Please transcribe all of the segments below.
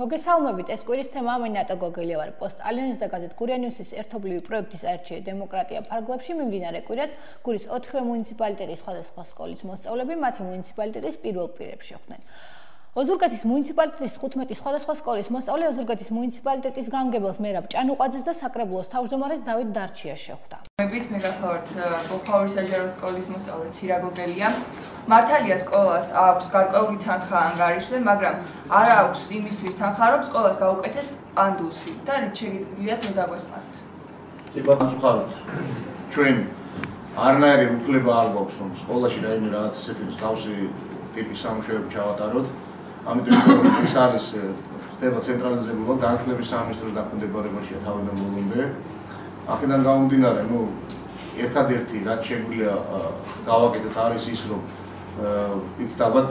მოგესალმებით, ეს კვირის თემაა, მე ნატო გოგელი ვარ. პოსტ-ალიანსის და გაზეთ გურია ნიუსის ერთობლივი პროექტის აერჩიე დემოკრატია ფარგლებში მიმდინარე კვირას გურის 4 მუნიციპალიტეტის სხვადასხვა სკოლის მოსწავლეები მათი მუნიციპალიტეტის პირველ პირებს შეხვდნენ. ოზურგეთის მუნიციპალიტეტის 15 სხვადასხვა სკოლის მოსწავლე ოზურგეთის მუნიციპალიტეტის გამგებელს მერაბ ჭანუყვაძეს და საკრებულოს თავმჯდომარეს დავით დარჩიას შეხვდა. მე გახლავართ ბოხაურის საჯარო სკოლის მოსწავლე ცირა გოგელია. მართალია სკოლას აქვს გარკვეული თანხა ანგარიშზე, მაგრამ არ აქვს იმისთვის თანხა, რომ სკოლას გაუკეთეს პანდუსი და რით შეგიძლიათ რომ დაგვეხმაროთ. ბატონო, ჩვენ არნაირი უფლება არ გვაქვს, რომ სკოლაში რაიმე რაღაც ისეთი მსგავსი ტიპის სამუშაოები ჩავატაროთ. ამიტომ ეს არის ხდება ცენტრალიზებულად განათლების სამინისტროს დაქვემდებარებაშია თავიდან ბოლომდე. აქედან გამომდინარე, ერთადერთი რაც შეგვიძლია გავაკეთოთ არის ის, რომ იცით ალბათ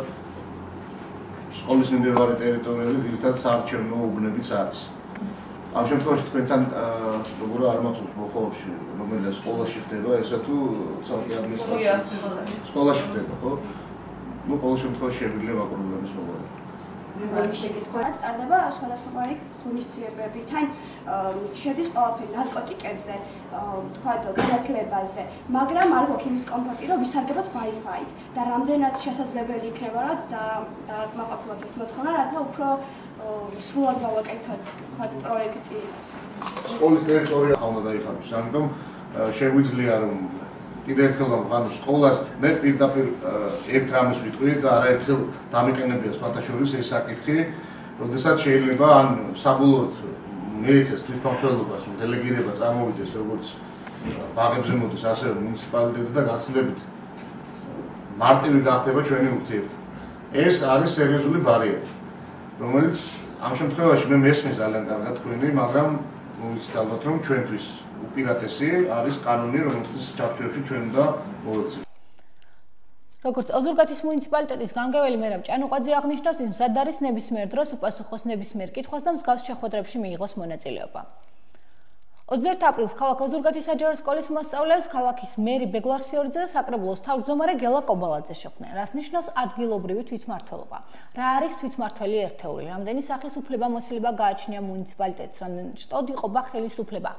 სკოლის მიმდებარე ტერიტორიაზე ძირითადად საარჩევნო უბნებიც არის. ამ შემთხვევაში თქვენთან როგორ არ მახსოვს ბოხაურში, რომელიც სკოლაში ხდება, ესა თუ ცალკე ადმინისტრაციაში სკოლაში ხდება, ხო? ყოველ შემთხვევაში შეგვიძლია ვაკურნების მოგვარება. სტარდება სხვადასხვაგვარი ღონისძიებები, თან შედის ყველაფერი ნარკოტიკებზე, თქვათ განათლებაზე, მაგრამ არ გვაქვს იმის კომფორტი, რომ ვისარგებლოთ Wi-Fi-ით და რამდენად შესაძლებელი იქნება რა დავაკმაყოფილოთ ეს მოთხოვნა, რათა უფრო სრულად გავაკეთოთ თქვათ პროექტი. სკოლის ტერიტორია ხალხმა დაიხარჯოს, ამიტომ შეგვიძლია რომ კიდევ ერთხელ ანუ სკოლას მე პირდაპირ ერთ რამეს ვიტყვი და არაერთხელ დამიყენებია სხვათა შორის ეს საკითხი, როდესაც შეიძლება ან საბოლოოდ მიეცეს თვითმმართველობას რომ დელეგირება წარმოვიდეს როგორც ბაღებზე მოდის ასევე მუნიციპალიტეტს და გაცილებით მარტივი გახდება ჩვენი ურთიერთობა. ეს არის სერიოზული ბარიერი, რომელიც ამ შემთხვევაში მე მესმის ძალიან კარგად თქვენი, მაგრამ მოვიცით ალბათ რომ ჩვენთვის უპირატესი არის კანონი, რომელსაც ჩარჩოებში ჩვენ უნდა მოვექცეთ. როგორც ოზურგეთის მუნიციპალიტეტის გამგებელი მერაბ ჭანუყვაძე აღნიშნავს, ის მზად არის ნებისმიერ დროს უპასუხოს ნებისმიერ კითხვას და მსგავს შეხვედრებში მიიღოს მონაწილეობა. 21 აპრილს ქალაქ ოზურგეთის საჯარო სკოლის მოსწავლეებს ქალაქის მერი ბეგლარსიორიძე და საკრებულოს თავმჯდომარე გელა კობალაძე შეხვდნენ, რაც ნიშნავს ადგილობრივი თვითმმართველობა. რა არის თვითმმართველი ერთეული? რამდენი სახის უფლებამოსილება გააჩნია მუნიციპალიტეტს, რამდენი შტოდ იყოფა ხელისუფლება?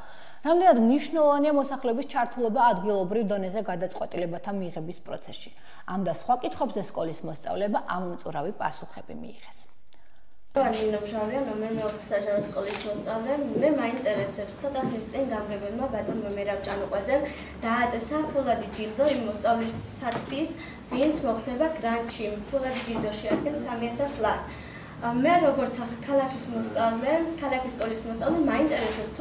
რამდენად მნიშვნელოვანია მოსახლეობის ჩართულობა ადგილობრივ დონეზე გადაწყვეტილებათა მიღების პროცესში. ამ და სხვა კითხვებზე სკოლის მოსწავლეებმა ამომწურავი პასუხები მიიღეს. Nina Bžavlja, номер 4 საჯარო სკოლის მოსწავლე, მე მაინტერესებს ცოტა ხნის წინ გამგებელმა ბატონმა მერაბ ჭანუყვაძემ დააწესა ფულადი ჯილდო იმ მოსწავლისათვის, ვინც მოხდება გრანტში. ფულადი ჯილდო შეადგენს 3000 ლარს. მე როგორც ქალაქის მოსწავლე, ქალაქის სკოლის მოსწავლე მაინტერესებს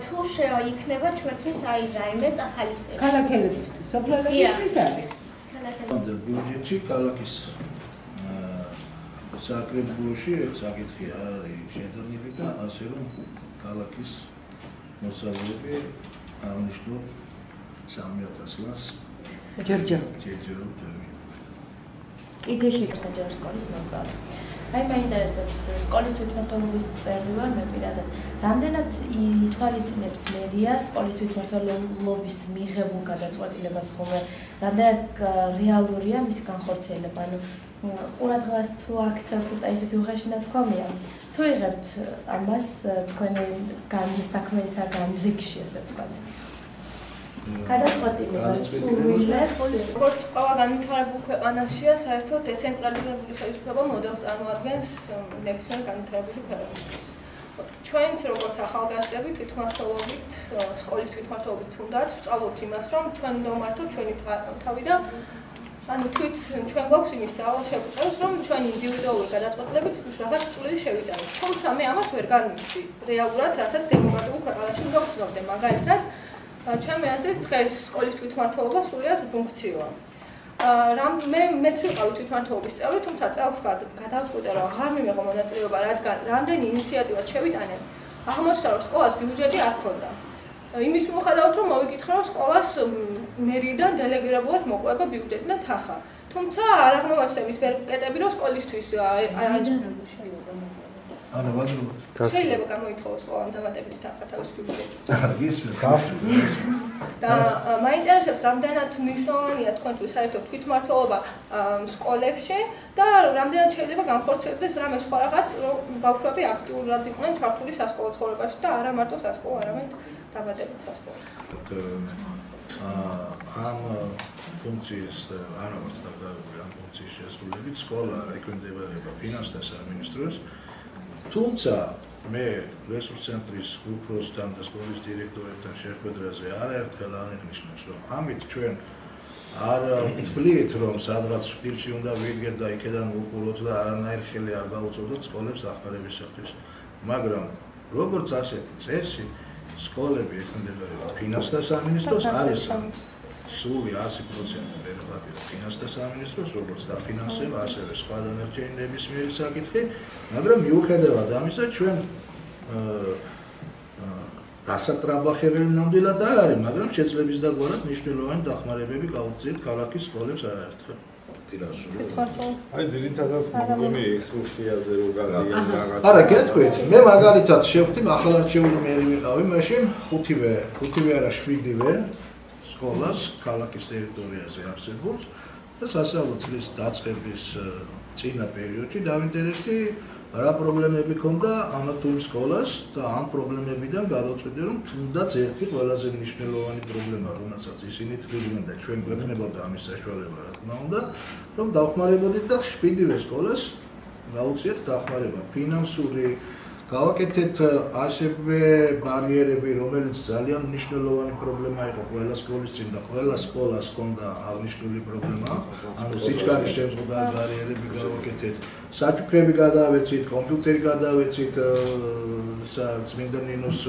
თუ შეიქნება ჩვენთვის აი რაიმე წახალისება. ქალაქელებისთვის, სოფლელებისთვის არის. ქალაქელებისთვის. ბიუჯეტში ქალაქის საკრებულოში საკითხი არის შედარებული და ასე რომ ქალაქის მოსწავლეები აღნიშნულ 3000 ლარს ჯერჯერ. კიდე საჯარო სკოლის მოსწავლე. Ai მაინტერესებს სკოლის თვითმმართველობის წევრი ვარ მე პირადად. რამდენად ითვალისწინებს მერია სკოლის თვითმმართველობის მიღებულ გადაწყვეტილებას ხოლმე? რამდენად რეალურია მისი განხორციელება? ანუ ყურადღებას თუ აქცევთ და ისეთი უხეში ნათქვამია. თუ იღებთ ამას თქვენი საქმეთა რიგში, ასე ვთქვათ. გადაწყვეტილება სულიერს როგორც ყველა განვითარებულ ქვეყანაშია, საერთოდ დეცენტრალიზებული ხელისუფლება მოდელს წარმოადგენს ნებისმიერ განვითარებული ქვეყანისთვის. ჩვენც როგორც ახალგაზრდები თვითმმართველობით, სკოლის თვითმმართველობით თუნდაც ვწავლობთ იმას, რომ ჩვენ უნდა ვმართოთ ჩვენი თავი და ანუ ჩვენ გვაქვს იმის ძალა შეგვიწევს, რომ ჩვენ ინდივიდუალური გადაწყვეტილებით რაღაც წვლილი შევიტანოთ. თუმცა მე ამას ვერ განვიცდი რეალურად, რასაც დემოკრატიულ ქვეყანაში გვგრძნობდე, მაგალითად ჩემი აზრით დღეს სკოლის თვითმმართველობა სრულიად უფუნქციოა. მეც ვიყავი თვითმმართველობის წევრი, თუმცა წელს გადავწყვიტე, რომ აღარ მიმეღო მონაწილეობა, რადგან რამდენი ინიციატივაც შევიტანე, აღმოჩნდა, რომ სკოლას ბიუჯეტი არ ჰქონდა. იმის მიუხედავად, რომ მოვიკითხე, რომ სკოლას მერიიდან დელეგირებულად მოყვება ბიუჯეტი და თანხა. თუმცა არ აღმოვაჩნდა ის კეტები, რომ სკოლისთვის არა ვაზრობ. შეიძლება გამოითხოვოს ყველამ დამატებითი თანხა თავის გუნდში. არა, გისმენთ. და მაინტერესებს რამდენად მნიშვნელოვანია თქვენთვის საერთოდ თვითმმართველობა სკოლებში და რამდენად შეიძლება განხორციელდეს რამე სხვა რაღაც, რომ ბავშვები აქტიურად იყვნენ ჩართული სასკოლო ცხოვრებაში და არა მარტო სასკოლო, არამედ დამატებით სასკოლო. ამ ფუნქციის არა მარტო დაგავებული ამ ფუნქციის შესრულებით სკოლა ექვემდებარება ფინანსთა სამინისტროს. თუმცა მე რესურს ცენტრის უფროსთან და სკოლის დირექტორებთან შეხვედრაზე არაერთხელ აღნიშნავს, რომ ამით ჩვენ არ ვთვლით, რომ სადღაც ჭირში უნდა ვიდგეთ და იქედან ვუყუროთ და არანაირ ხელი არ გაუწოდოთ სკოლებს დახმარებისათვის. მაგრამ როგორც ასეთი წესი, სკოლები ექვემდებარება ფინანსთა სამინისტროს, არის სული 100% ვერაფერი ფინანსთა სამინისტროს, როგორც დაფინანსება, ასევე სხვა დანარჩენი ნებისმიერი საკითხი, მაგრამ მიუხედავად ამისა, ჩვენ დასატრაბახებელი ნამდვილად არ არის, მაგრამ შეძლების დაგვარად მნიშვნელოვანი დახმარებები გავუწიეთ ქალაქის სკოლებს არაერთხელ. აი ძირითადად მოგონი ექსკურსიაზე რო გადიან რაღაც. არა, გეტყვით, მე მაგალითად შევხვდი ახალარჩეული მერი ვიყავი, მაშინ ხუთივე არა 7-ვე სკოლას ქალაქის ტერიტორიაზე არსებობს და სასწავლო წლის დაწყების წინა პერიოდში დავინტერესდი რა პრობლემები ქონდა ამ თუ იმ სკოლას და ამ პრობლემებიდან გადავწყვიტე რომ თუნდაც ერთი ყველაზე მნიშვნელოვანი პრობლემა რომელსაც ისინი თვლიდნენ და ჩვენ გვექნებოდა ამის საშუალება რა თქმა უნდა რომ დავხმარებოდით და 7-ვე სკოლას გავუწიეთ დახმარება ფინანსური გავაკეთეთ ასევე ბარიერები რომელიც ძალიან მნიშვნელოვანი პრობლემა იყო ყველა სკოლის წინ და ყველა სკოლას ჰქონდა აღნიშნული პრობლემა ანუ სიჩქარის შემზღუდვა ბარიერები გავაკეთეთ საჩუქრები გადავეცით კომპიუტერი გადავეცით წმინდა ნინოს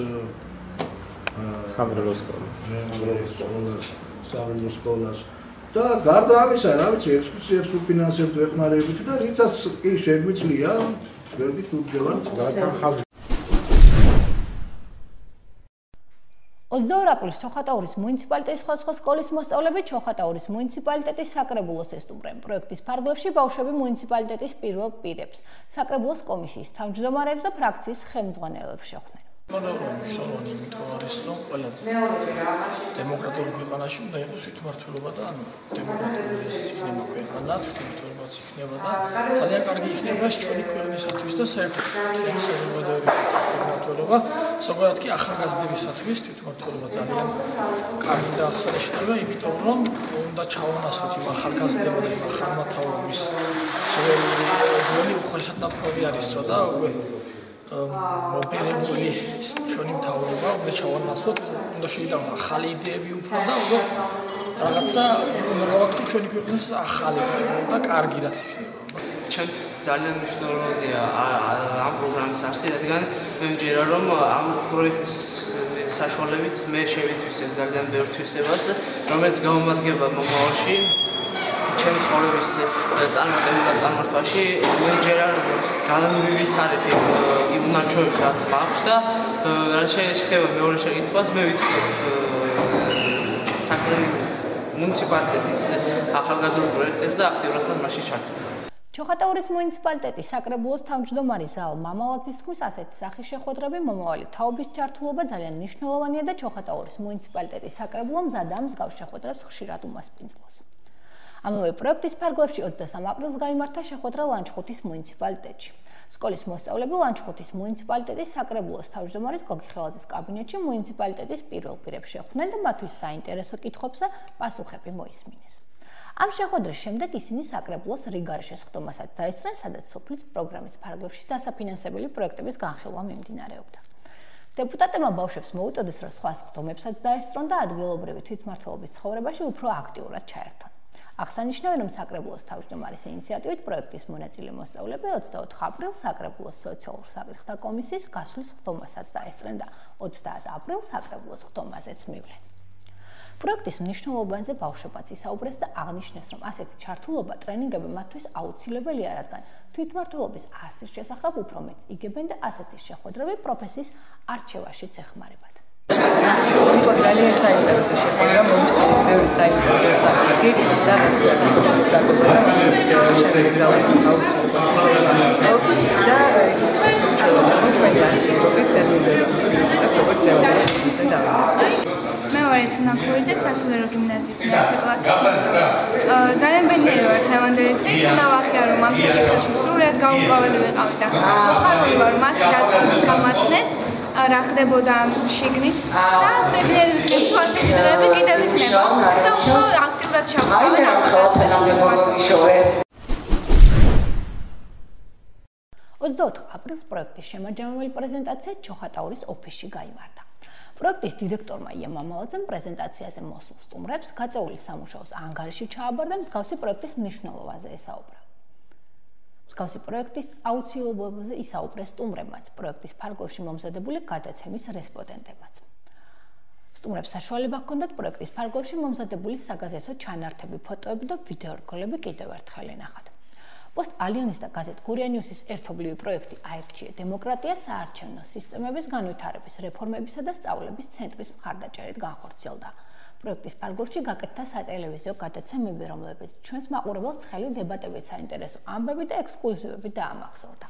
სამრევლო სკოლას და გარდა ამისა რა ვიცი ექსკურსიებს ვფინანსებთ ვეხმარებით და რითაც კი შეგვიძლია ვერდი თუდგევართ განხაზი 22 აპრილს ჩოხატაურის მუნიციპალიტეტის სხვადასხვა სკოლის მოსწავლეები ჩოხატაურის მუნიციპალიტეტის საკრებულოს ესტუმრენ. პროექტის ფარგლებში ბავშვები მუნიციპალიტეტის პირველ პირებს, საკრებულოს კომისიის თავმჯდომარეებს და ფრაქციის ხელმძღვანელებს შეხვდნენ. მნიშვნელოვანი იმიტომ არის, რომ ყველა დემოკრატიული ქვეყანაში უნდა იყოს თვითმმართველობა და ანუ დემოკრატიული იქნება ქვეყანა, თვითმმართველობაც იქნება და ძალიან კარგი იქნება ეს ჩვენი ქვეყნისათვის და საერთოდ ჩვენი საზოგადოებისათვის თვითმმართველობა, ზოგადად კი ახალგაზრდებისათვის თვითმმართველობა ძალიან კარგი და აღსანიშნავია, იმიტომ რომ უნდა ჩავანაცვლოთ იმ ახალგაზრდებოდა და იმ ახალმთავრობის ძველი უხეშად ნათქვამი არისო და უკვე მოპერებული ჩვენი მთავრობა უნდა ჩავანაცვლოთ, უნდა შევიდავთ ახალი იდეები უფრო და უკვე რაღაცა უნდა გავაკეთოთ ჩვენი ქვეყნის ახალი და კარგი რაც იქნება. ჩემთვის ძალიან მნიშვნელოვანია ამ პროგრამის არსი, რადგან მე მჯერა რომ ამ პროექტის საშუალებით მე შევითვისებ ძალიან ბევრ თვისებას, რომელიც გამომადგება მომავალში ჩემს ცხოვრების წარმართვაში მე მჯერა განვივითარებ იმ ნარჩევებს რაც მაქვს და რაც შეეხება მეორე შეკითხვას მე ვიცნობ საკრებულოს მუნიციპალიტეტის ახალგაზრდულ პროექტებს და აქტიურად მასში ჩართული. ჩოხატაურის მუნიციპალიტეტის საკრებულოს თავმჯდომარე ზაალ მამალაძის თქმის ასეთი სახის შეხვედრები მომავალი თაობის ჩართულობა ძალიან მნიშვნელოვანია და ჩოხატაურის მუნიციპალიტეტის საკრებულო მზადაა მსგავს შეხვედრებს ხშირად უმასპინძლოს. ამავე პროექტის ფარგლებში 23 აპრილს გაიმართა შეხვედრა ლანჩხუთის მუნიციპალიტეტში. სკოლის მოსწავლეები ლანჩხუთის მუნიციპალიტეტის საკრებულოს თავმჯდომარის გოგი ხელაძის კაბინეტში მუნიციპალიტეტის პირველ პირებს შეხვდნენ და მათთვის საინტერესო კითხვებზე პასუხები მოისმინეს. ამ შეხვედრის შემდეგ ისინი საკრებულოს რიგარეშეს ხდომასაც დაესწრნენ, სადაც სოფლის პროგრამის ფარგლებში დასაფინანსებელი პროექტების განხილვა მიმდინარეობდა. დეპუტატებმა ბავშვებს მოუწოდეს, რომ სხვა ხდომებსაც დაესწრონ და ადგილობრივი თვითმმართველობის ცხოვრებაში უფრო აქტიურად ჩაერთონ. აღსანიშნავია, რომ საკრებულოს თავმჯდომარის ინიციატივით პროექტის მონაწილე მოსწავლეები 24 აპრილს საკრებულოს სოციალურ საკითხთა კომისიის გასვლის ხდომასაც დაესწრნენ და 30 აპრილს საკრებულოს ხდომაზეც მივლენ. პროექტის მნიშვნელობაზე ბავშვებაც ისაუბრეს და აღნიშნეს, რომ ასეთი ჩართულობა ტრენინგები მათთვის აუცილებელია, რადგან თვითმმართველობის არსის შესახებ უფრო მეტს იგებენ და ასეთი შეხვედრები პროფესიის არჩევაშიც ეხმარებათ. იყო ძალიან საინტერესო შეხვედრა, მომისმინე ბევრი საინტერესო საკითხი, რაღაც კითხვებს დაგუბრა და შეგვიძლია და წელს სასულიერო გიმნაზიის მეთე კლასში. ძალიან ბედნიერი ვარ დღევანდელი დღით, უნდა ვახიარო რომ ამ საკითხებში სრულად გაურკვეველი ვიყავი და მოხარული ვარ რომ მასი დაწვით გამაცნეს რა ხდებოდა შიგნით და ბედნიერი ვიქნები თუ ასეთი დღეები კიდევ იქნება და უფრო აქტიურად ჩავყავენ ამ პროექტში. 24 აპრილს პროექტის შემაჯამებელი პრეზენტაცია ჩოხატაურის ოფისში გაიმართა. პროექტის დირექტორმა ია მამალაძემ პრეზენტაციაზე მოსულ სტუმრებს გაწეული სამუშაოს ანგარიში ჩააბარა და მსგავსი პროექტის მნიშვნელობაზე ესაუბრა. მსგავსი პროექტის აუცილებლობაზე ისაუბრეს სტუმრებმაც, პროექტის ფარგლებში მომზადებული გადაცემის რესპონდენტებმაც. სტუმრებს საშუალება ჰქონდათ პროექტის ფარგლებში მომზადებული საგაზეთო ჩანართები, ფოტოები და ვიდეორგოლები კიდევ ერთხელ ენახათ. პოსტ ალიონის და გაზეთ გურია ნიუსის ერთობლივი პროექტი აირჩია დემოკრატია საარჩევნო სისტემების განვითარების რეფორმებისა და სწავლების ცენტრის მხარდაჭერით განხორციელდა. პროექტის ფარგლებში გაკეთდა სატელევიზიო გადაცემები, რომლებიც ჩვენს მაყურებელს ცხელი დებატებით საინტერესო ამბები და ექსკლუზივები დაამახსოვრდა.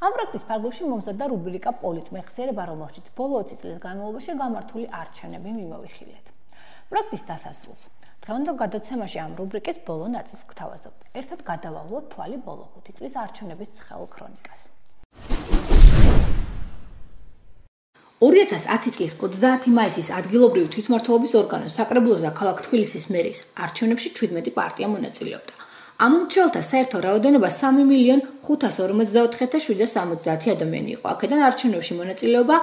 ამ პროექტის ფარგლებში მომზადდა რუბრიკა პოლიტმეხსიერება, რომელშიც ბოლო 20 წლის განმავლობაში გამართული არჩევნები მიმოვიხილეთ. პროექტის დასასრულს დღევანდელ გადაცემაში ამ რუბრიკის ბოლო ნაწილს გთავაზობთ. ერთად გადავავლოთ თვალი ბოლო 5 წლის არჩევნების ცხელ ქრონიკას. 2010 წლის 30 მაისის ადგილობრივი თვითმმართველობის ორგანოს საკრებულოს და ქალაქ თბილისის მერის არჩევნებში 17 პარტია მონაწილეობდა. ამ მრჩეველთა საერთო რაოდენობა 3,554,770 ადამიანი იყო. აქედან არჩევნებში მონაწილეობა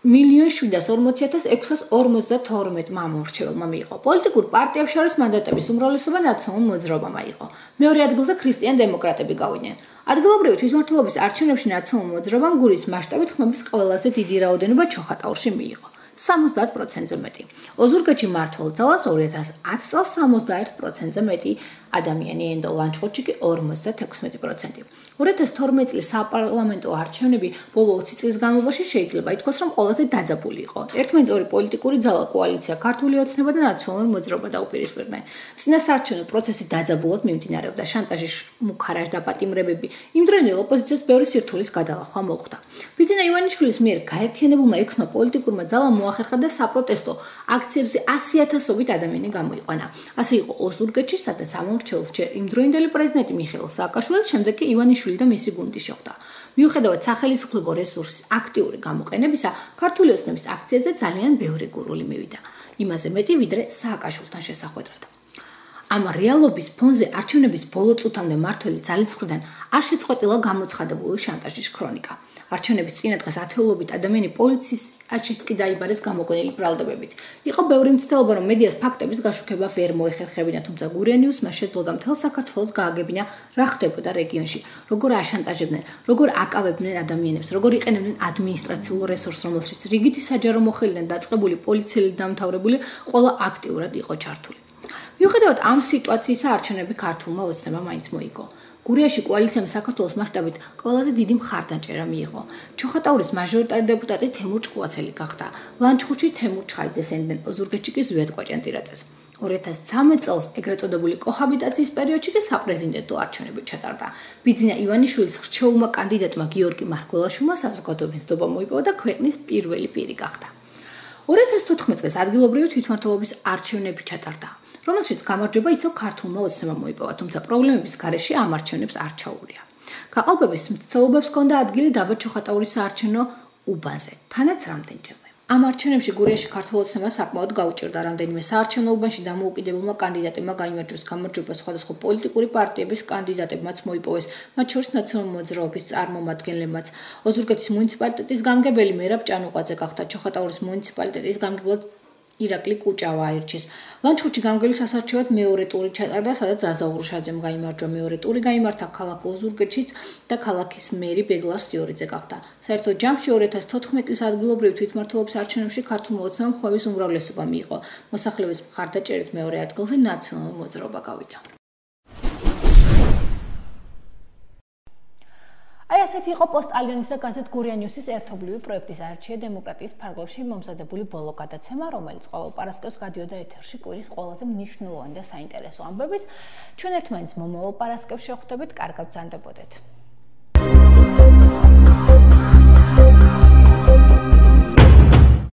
1,740,652 მამორჩეველმა მიიღო. პოლიტიკურ პარტიებს შორის მანდატების უმრავლესობა ნაციონალურ მოძრაობამ იყო. მეორე ადგილზე ქრისტიან დემოკრატები გავიდნენ. ადგილობრივი თვითმმართველობის არჩევნებში ნაციონალურ მოძრაობამ გურიის მასშტაბით ხმების ყველაზე დიდი რაოდენობა ჩოხატაურში მიიღო. 70%-ზე მეტი. ოზურგეთში მმართველ ძალას 2010 წელს 71%-ზე მეტი ადამიანი ენდო, ლანჩხუთში კი 56%. 2012 წლის საპარლამენტო არჩევნები ბოლო 20 წლის განმავლობაში შეიძლება ითქვას, რომ ყველაზე დაძაბული იყო. ერთმანეთს ორი პოლიტიკური ძალა კოალიცია ქართული ოცნება და ნაციონალური მოძრაობა დაუპირისპირდნენ. წინასაარჩევნო პროცესი დაძაბულად მიმდინარეობდა, შანტაჟი, მუქარაჟ დაპატიმრებები, იმდროინდელ ოპოზიციას ბევრი სირთულის გადალახვა მოხდა. ბიძინა ივანიშვილის მიერ გაერთიანებულმა 6-მა პოლიტიკურმა ძალამ მოახერხა და საპროტესტო აქციებზე 100,000-ობით ადამიანი გამოიყვანა. ასე იყო ოზურგეთში, სადაც ამორჩეულს ჯერ იმდროინდელი პრეზიდენტი მიხეილ სააკაშვილი, შემდეგ კი ივანიშვილი და მისი გუნდი შეხვდა. მიუხედავად სახელმწიფო რესურსის აქტიური გამოყენებისა, ქართული ოცნების აქციაზე ძალიან ბევრი გურული მივიდა. იმაზე მეტი, ვიდრე სააკაშვილთან შესახვედრად. ამ რეალობის ფონზე არჩევნების ბოლო წუთამდე მმართველი ძალის მხრიდან არ შეწყვეტილა გამოცხადებული შანტაჟის ქრონიკა. არჩევნების წინა დღეს ათეულობით ადამიანი პოლიციის აჩიც კი დაიბარეს გამოგონილი ბრალდებებით. იყო ბევრი მცდელობა, რომ მედიას ფაქტების გაშუქება ვერ მოეხერხებინა, თუმცა გურია ნიუსმა შეძლო მთელ საქართველოს გააგებინა რა ხდებოდა რეგიონში, როგორ აშანტაჟებდნენ, როგორ აკავებდნენ ადამიანებს, როგორ იყენებდნენ ადმინისტრაციულ რესურსს, რომელშიც რიგითი საჯარო მოხელიდან დაწყებული პოლიციელი დამთავრებული ყველა აქტიურად იყო ჩართული. მიუხედავად ამ სიტუაციისა, არჩევნები ქართულმა ოცნებამ მაინც მოიგო. გურიაში კოალიციამ საქართველოს მასშტაბით ყველაზე დიდი მხარდაჭერა მიიღო. ჩოხატაურის მაჟორიტარი დეპუტატი თემურ ჭკუაცელი გახდა. ლანჩხუთში თემურ ჩხაიძეს ენდნენ, ოზურგეთში კი ზვიად კვაჭანტირაძეს. 2013 წელს ეგრეთ წოდებული კოჰაბიტაციის პერიოდში კი საპრეზიდენტო არჩევნები ჩატარდა. ბიძინა ივანიშვილის რჩეულმა კანდიდატმა გიორგი მარგველაშვილმა საზოგადოების ნდობა მოიპოვა და ქვეყნის პირველი პირი გახდა. 2014 წელს ადგილობრივი თვითმმართველობის არჩევნები ჩატარდა, რომელშიც გამარჯვება ისევ ქართულმა ოცნებამ მოიპოვა, თუმცა პრობლემების გარეშე ამ არჩევნებს არ ჩაუვლია. გაყალბების მცდელობებს ჰქონდა ადგილი დაბა ჩოხატაურის საარჩევნო უბანზე, თანაც რამდენჯერმე. ამ არჩევნებში გურიაში ქართულ ოცნებას საკმაოდ გაუჭირდა, რამდენიმე საარჩევნო უბანში დამოუკიდებელმა კანდიდატებმა გაიმარჯვეს გამარჯვება სხვადასხვა პოლიტიკური პარტიების კანდიდატებმაც მოიპოვეს, მათ შორის ნაციონალური მოძრაობის წარმომადგენლებმაც. ოზურგეთის მუნიციპალიტეტის გამგებელი მერაბ ჭანუყვაძე გახდა, ჩოხატაურის მუნიციპალიტეტის გამგებლად ირაკლი კუჭავა აირჩიეს. ლანჩხუთში გამგებლის ასარჩევად მეორე ტური ჩატარდა, სადაც ზაზა ურუშაძემ გაიმარჯვა. მეორე ტური გაიმართა ქალაქ ოზურგეთშიც და ქალაქის მერი ბეგლარ სტიორიძე გახდა. საერთოდ ჯამში 2014 წლის ადგილობრივი თვითმმართველობის არჩევნებში ქართულმა ოცნებამ ხმების უმრავლესობა მიიღო. მოსახლეობის მხარდაჭერით მეორე ადგილზე ნაციონალური მოძრაობა გავიდა. აი ასეთი იყო პოსტ ალიონის და გაზეთ გურია ნიუსის ერთობლივი პროექტის აირჩია დემოკრატიის ფარგლებში მომზადებული ბოლო გადაცემა, რომელიც ყოველ პარასკევს გადიოდა ეთერში კვირის ყველაზე მნიშვნელოვანი და საინტერესო ამბებით. ჩვენ ერთმანეთს მომავალ პარასკევს შევხვდებით, კარგად ბრძანდებოდეთ.